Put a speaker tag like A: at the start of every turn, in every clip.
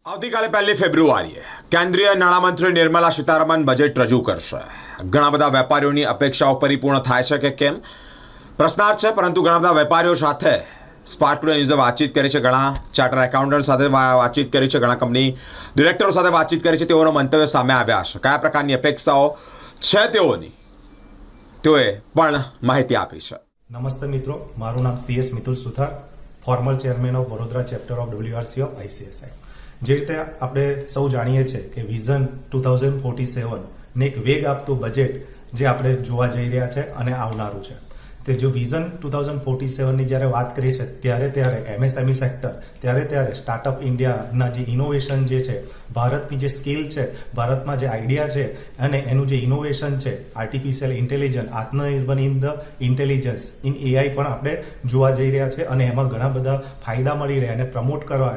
A: આવતીકાલે 1 ફેબ્રુઆરીએ કેન્દ્રીય નાણામંત્રી નિર્મલા સીતારમણ બજેટ રજૂ કરશે. ઘણા બધા વેપારીઓની અપેક્ષાઓ પરિપૂર્ણ થાય છે કે કેમ પ્રશ્નાર્થ છે, પરંતુ ઘણા બધા વેપારીઓ સાથે સ્પાર્ક ટુડે ન્યૂઝે વાતચીત કરી છે, ઘણા ચાર્ટર્ડ એકાઉન્ટન્ટ સાથે વાતચીત કરી છે, ઘણા કંપની ડિરેક્ટરો સાથે વાતચીત કરી છે. તેઓના મંતવ્ય સામે આવ્યા છે. કયા પ્રકારની અપેક્ષાઓ છે તેઓએ પણ માહિતી આપી છે.
B: નમસ્તે મિત્રો, મારું નામ CS Mitul Suthar, former chairman of Vadodara chapter of WRC of ICSI. જે રીતે આપણે સૌ જાણીએ છીએ કે વિઝન 2047 ને એક વેગ આપતું બજેટ જે આપણે જોવા જઈ રહ્યા છે અને આવનારું છે, તે જો વિઝન 2047 ની જ્યારે વાત કરી છે ત્યારે MSME સેક્ટર, ત્યારે સ્ટાર્ટઅપ ઇન્ડિયાના જે ઇનોવેશન જે છે, ભારતની જે સ્કિલ છે, ભારતમાં જે આઈડિયા છે અને એનું જે ઇનોવેશન છે, આર્ટિફિશિયલ ઇન્ટેલિજન્સ, આત્મનિર્ભર in the intelligence in AI પણ આપણે જોવા જઈ રહ્યા છે અને એમાં ઘણા બધા ફાયદા મળી રહ્યા એને પ્રમોટ કરવા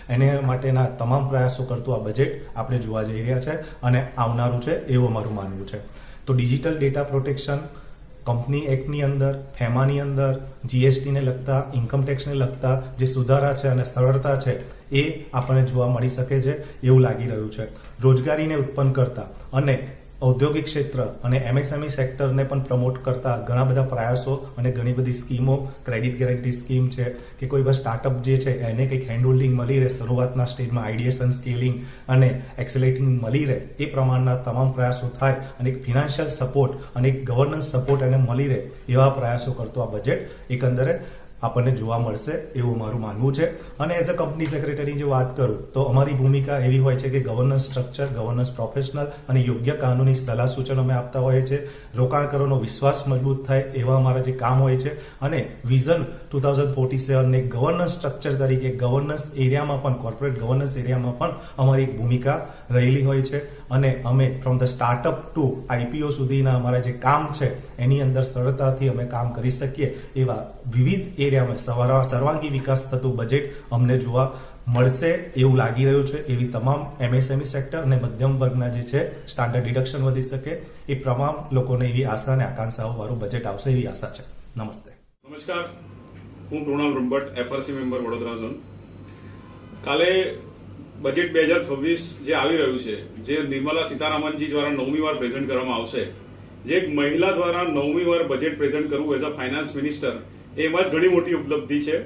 B: એને માટેના તમામ પ્રયાસો કરતું આ બજેટ આપણે જોવા જઈ રહ્યા છે અને આવનારું છે એવું મારું માનવું છે. તો ડિજિટલ ડેટા પ્રોટેક્શન, કંપની એક્ટની અંદર, ફેમાની અંદર GSTને લગતા, ઇન્કમ ટેક્સને લગતા જે સુધારા છે અને સરળતા છે એ આપણને જોવા મળી શકે છે એવું લાગી રહ્યું છે. રોજગારીને ઉત્પન્ન કરતા અને ઔદ્યોગિક ક્ષેત્ર અને MSME સેક્ટરને પણ પ્રમોટ કરતા ઘણા બધા પ્રયાસો અને ઘણી બધી સ્કીમો, ક્રેડિટ ગેરંટી સ્કીમ છે કે કોઈ બસ સ્ટાર્ટઅપ જે છે એને કંઈક હેન્ડહોલ્ડિંગ મળી રહે, શરૂઆતના સ્ટેજમાં આઈડિયેશન, સ્કેલિંગ અને એક્સેલેટિંગ મળી રહે, એ પ્રમાણના તમામ પ્રયાસો થાય અને એક ફિનાન્શિયલ સપોર્ટ અને એક ગવર્નન્સ સપોર્ટ એને મળી રહે એવા પ્રયાસો કરતો આ બજેટ એકંદરે આપણને જોવા મળશે એવું મારું માનવું છે. અને એઝ અ કંપની સેક્રેટરી જો વાત કરું તો અમારી ભૂમિકા એવી હોય છે કે ગવર્નન્સ સ્ટ્રક્ચર, ગવર્નન્સ પ્રોફેશનલ અને યોગ્ય કાનૂની સલાહ સૂચનો અમે આપતા હોઈએ છીએ. રોકાણકારોનો વિશ્વાસ મજબૂત થાય એવા અમારા જે કામ હોય છે અને વિઝન 2047 ને ગવર્નન્સ સ્ટ્રક્ચર તરીકે ગવર્નન્સ એરિયામાં પણ, કોર્પોરેટ ગવર્નન્સ એરિયામાં પણ અમારી એક ભૂમિકા રહેલી હોય છે અને અમે from the startup to IPO સુધીના અમારા જે કામ છે એની અંદર સરળતાથી અમે કામ કરી શકીએ એવા વિવિધ એરિયામાં સર્વાંગી વિકાસ થતું બજેટ અમને જોવા મળશે એવું લાગી રહ્યું છે. એવી તમામ MSME સેક્ટર અને મધ્યમ વર્ગના જે છે સ્ટાન્ડર્ડ ડિડક્શન વધી શકે એ તમામ લોકોને એવી આશા અને આકાંક્ષાઓ વાળું બજેટ આવશે એવી આશા છે. નમસ્તે.
C: નમસ્કાર, હું Krunal Brahmbhatt, FRC member Vadodara zone. કાલે બજેટ 2026 જે આવી રહ્યું છે, જે નિર્મલા સીતારામનજી દ્વારા 9મી વાર પ્રેઝન્ટ કરવામાં આવશે, જે એક મહિલા દ્વારા 9મી વાર બજેટ પ્રેઝન્ટ કરવું એઝ અ ફાઇનાન્સ મિનિસ્ટર, એમાં જ ઘણી મોટી ઉપલબ્ધિ છે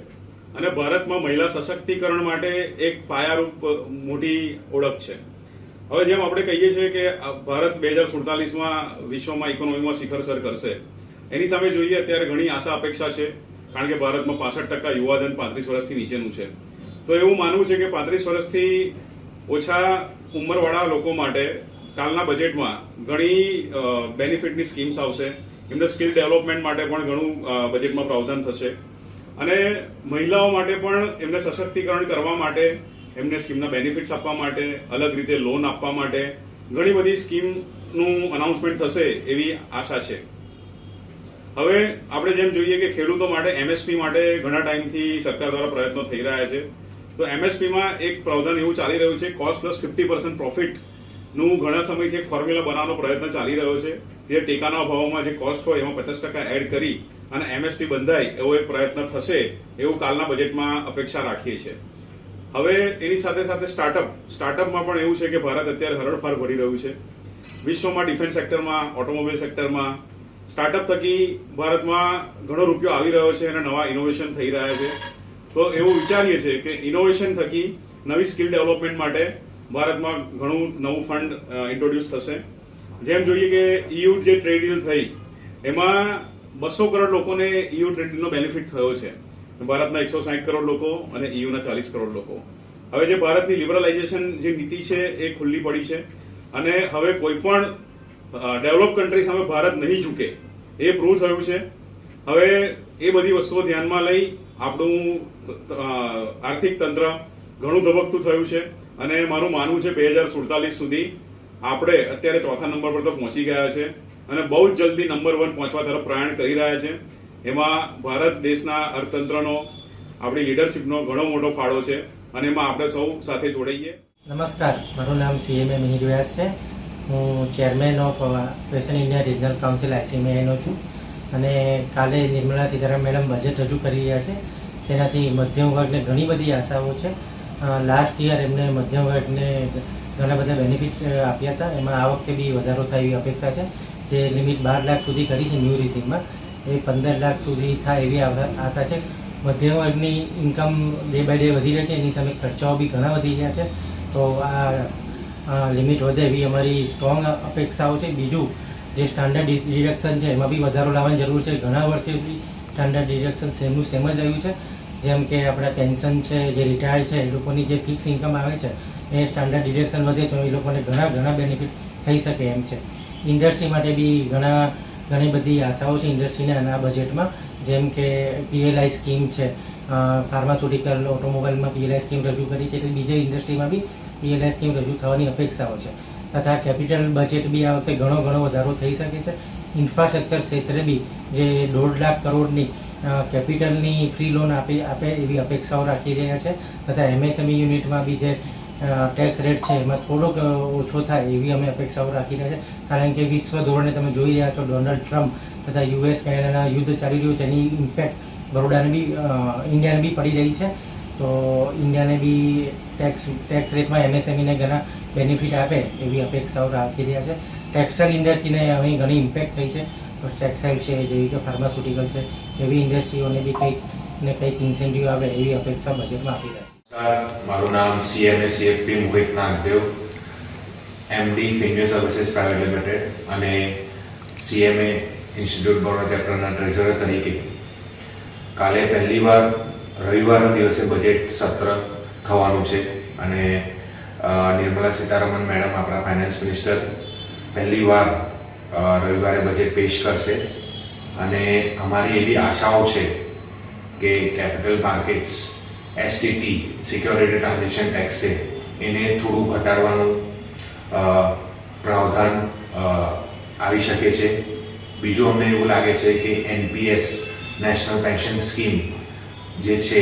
C: અને ભારતમાં મહિલા સશક્તિકરણ માટે એક પાયારૂપ મોટી ઓળખ છે. હવે જેમ આપણે કહીએ છીએ કે ભારત 2047માં વિશ્વમાં ઇકોનોમીમાં શિખર સર કરશે, એની સામે જોઈએ અત્યારે ઘણી આશા અપેક્ષા છે, કારણ કે ભારતમાં 65% યુવાધન 35 વર્ષથી નીચેનું છે. તો એવું માનવું છે કે 35 વર્ષથી ઓછા ઉંમરવાળા લોકો માટે કાલના બજેટમાં ઘણી બેનિફિટની સ્કીમ્સ આવશે. એમને સ્કિલ ડેવલપમેન્ટ માટે પણ ઘણું બજેટમાં પ્રાવધાન થશે અને મહિલાઓ માટે પણ એમને સશક્તિકરણ કરવા માટે, એમને સ્કીમના બેનિફિટ્સ આપવા માટે, અલગ રીતે લોન આપવા માટે ઘણી બધી સ્કીમનું અનાઉન્સમેન્ટ થશે એવી આશા છે. હવે આપણે જેમ જોઈએ કે ખેડૂતો માટે MSP માટે ઘણા ટાઈમથી સરકાર દ્વારા પ્રયત્નો થઈ રહ્યા છે. તો MSPમાં એક પ્રાવધાન એવું ચાલી રહ્યું છે, કોસ્ટ પ્લસ 50% પ્રોફિટ નું ઘણા સમયથી એક ફોર્મ્યુલા બનાવવાનો પ્રયત્ન ચાલી રહ્યો છે. જે ટેકાના ભાવમાં જે કોસ્ટ હોય એમાં 50% એડ કરી અને MSP બંધાય એવો એક પ્રયત્ન થશે એવું કાલના બજેટમાં અપેક્ષા રાખીએ છીએ. હવે એની સાથે સાથે સ્ટાર્ટઅપમાં પણ એવું છે કે ભારત અત્યારે હરણફાળ ભરી રહ્યું છે. વિશ્વમાં ડિફેન્સ સેક્ટરમાં, ઓટોમોબાઈલ સેક્ટરમાં સ્ટાર્ટઅપ થકી ભારતમાં ઘણો રૂપિયો આવી રહ્યો છે અને નવા ઇનોવેશન થઈ રહ્યા છે. તો એવું વિચારીએ છીએ કે ઇનોવેશન થકી નવી સ્કિલ ડેવલપમેન્ટ માટે ભારતમાં ઘણું નવું ફંડ ઇન્ટ્રોડ્યુસ થશે. જેમ જોઈએ કે EU જે ટ્રેડ ડીલ થઈ એમાં 200 કરોડ લોકોને EU ટ્રેડ ડીલનો બેનિફિટ થયો છે. ભારતના 160 કરોડ લોકો અને EUના 40 કરોડ લોકો. હવે જે ભારતની લિબરલાઇઝેશન જે નીતિ છે એ ખુલ્લી પડી છે અને હવે કોઈ પણ ડેવલપ કન્ટ્રી સામે ભારત નહીં ઝૂકે એ પ્રૂવ થયું છે. હવે એ બધી વસ્તુઓ ધ્યાનમાં લઈ આપણું આર્થિક તંત્ર ઘણું ધબકતું થયું છે અને મારું માનવું છે 2047 સુધી આપણે અત્યારે ચોથા નંબર પર તો પહોંચી ગયા છે અને બહુ જ જલ્દી નંબર 1 પહોંચવા તરફ પ્રયાણ કરી રહ્યા છે. એમાં ભારત દેશના અર્થતંત્રનો, આપણી લીડરશિપનો ઘણો મોટો ફાળો છે અને એમાં આપણે સૌ સાથે જોડાઈએ.
D: નમસ્કાર, મારું નામ CMA મિહિર વ્યાસ છે. હું chairman of western India regional council ICMAનો છું અને કાલે નિર્મલા સીતારામન મેડમ બજેટ રજૂ કરી રહ્યા છે. તેનાથી મધ્યમ વર્ગને ઘણી બધી આશાઓ છે લાસ્ટ યર એમને મધ્યમ વર્ગને ઘણા બધા બેનિફિટ આપ્યા હતા. એમાં આ વખતે બી વધારો થાય એવી અપેક્ષા છે. જે લિમિટ 12 લાખ સુધી કરી છે ન્યૂ રીતિંગમાં, એ 15 લાખ સુધી થાય એવી આશા છે. મધ્યમ વર્ગની ઇન્કમ ડે બાય ડે વધી રહી છે, એની સામે ખર્ચાઓ બી ઘણા વધી રહ્યા છે. તો આ લિમિટ વધે એવી અમારી સ્ટ્રોંગ અપેક્ષાઓ છે. બીજું, જે સ્ટાન્ડર્ડ ડિડક્શન છે એમાં બી વધારો લાવવાની જરૂર છે. ઘણા વર્ષોથી સ્ટાન્ડર્ડ ડિડક્શન સેમનું સેમ જ રહ્યું છે. જેમ કે આપણા પેન્શન છે, જે રિટાયર્ડ છે, એ લોકોની જે ફિક્સ ઇન્કમ આવે છે એ સ્ટાન્ડર્ડ ડિડક્શન વધે તો એ લોકોને ઘણા બેનિફિટ થઈ શકે એમ છે. ઇન્ડસ્ટ્રી માટે બી ઘણી બધી આશાઓ છે ઇન્ડસ્ટ્રીને આના બજેટમાં. જેમ કે PLI સ્કીમ છે, ફાર્માસ્યુટિકલ ઓટોમોબાઈલમાં PLI સ્કીમ રજૂ કરી છે, એટલે બીજી ઇન્ડસ્ટ્રીમાં બી PLI સ્કીમ રજૂ થવાની અપેક્ષાઓ છે. તથા કેપિટલ બજેટ બી આ વખતે ઘણો વધારો થઈ શકે છે. ઇન્ફ્રાસ્ટ્રક્ચર ક્ષેત્રે બી જે 1.5 લાખ કરોડની કેપિટલની ફ્રી લોન આપે એવી અપેક્ષાઓ રાખી રહ્યા છે. તથા MSME યુનિટમાં બી જે ટેક્સ રેટ છે એમાં થોડોક ઓછો થાય એવી અમે અપેક્ષાઓ રાખી રહ્યા છે. કારણ કે વિશ્વ ધોરણે તમે જોઈ રહ્યા છો, ડોનાલ્ડ ટ્રમ્પ તથા US કેનેડાના યુદ્ધ ચાલી રહ્યું છે, એની ઇમ્પેક્ટ બરોડાને બી ઇન્ડિયાને બી પડી રહી છે. તો ઇન્ડિયાને બી ટેક્સ રેટમાં MSMEને ઘણા બેનિફિટ આપે એવી અપેક્ષાઓ રાખી રહ્યા છે. ટેક્સટાઇલ ઇન્ડસ્ટ્રીને અહીં ઘણી ઇમ્પેક્ટ થઈ છે. તો ટેક્સટાઇલ છે, જેવી કે ફાર્માસ્યુટિકલ છે, એવી ઇન્ડસ્ટ્રીઓને બી કંઈક ઇન્સેન્ટિવ આવે એવી અપેક્ષા બજેટમાં આપી રહ્યા છે.
E: મારું નામ CMA CFP મોહિત નાગદેવ, MD ફિન્યુ સર્વિસીસ પ્રાઇવેટ લિમિટેડ અને CMA ઇન્સ્ટિટ્યૂટ બરોડા ચેપ્ટરના ટ્રેઝરર તરીકે કાલે પહેલીવાર રવિવારના દિવસે બજેટ સત્ર થવાનું છે અને નિર્મલા સીતારમણ મેડમ, આપણા ફાઇનાન્સ મિનિસ્ટર, પહેલીવાર રવિવારે બજેટ પેશ કરશે. અને અમારી એવી આશાઓ છે કે capital markets STT security transaction tax છે એને થોડું ઘટાડવાનું પ્રાવધાન આવી શકે છે. બીજું અમને એવું લાગે છે કે NPS નેશનલ પેન્શન સ્કીમ જે છે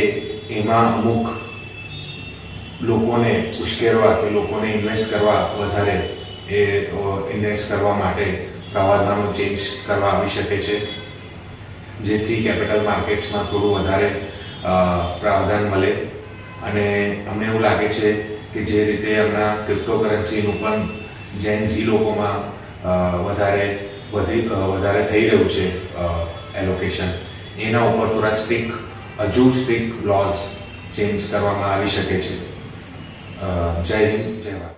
E: એમાં અમુક લોકોને ઉશ્કેરવા કે લોકોને ઇન્વેસ્ટ કરવા વધારે ઇન્વેસ્ટ કરવા માટે પ્રાવધાનો ચેન્જ કરવા આવી શકે છે, જેથી કેપિટલ માર્કેટ્સમાં થોડું વધારે પ્રાવધાન મળે. અને અમને એવું લાગે છે કે જે રીતે હમણાં ક્રિપ્ટોકરન્સીનું પણ જેન ઝી લોકોમાં વધારે થઈ રહ્યું છે એલોકેશન, એના ઉપર થોડા સ્ટ્રિક્ટ લોઝ ચેન્જ કરવામાં આવી શકે છે. જય હિન્દ, જય ભારત.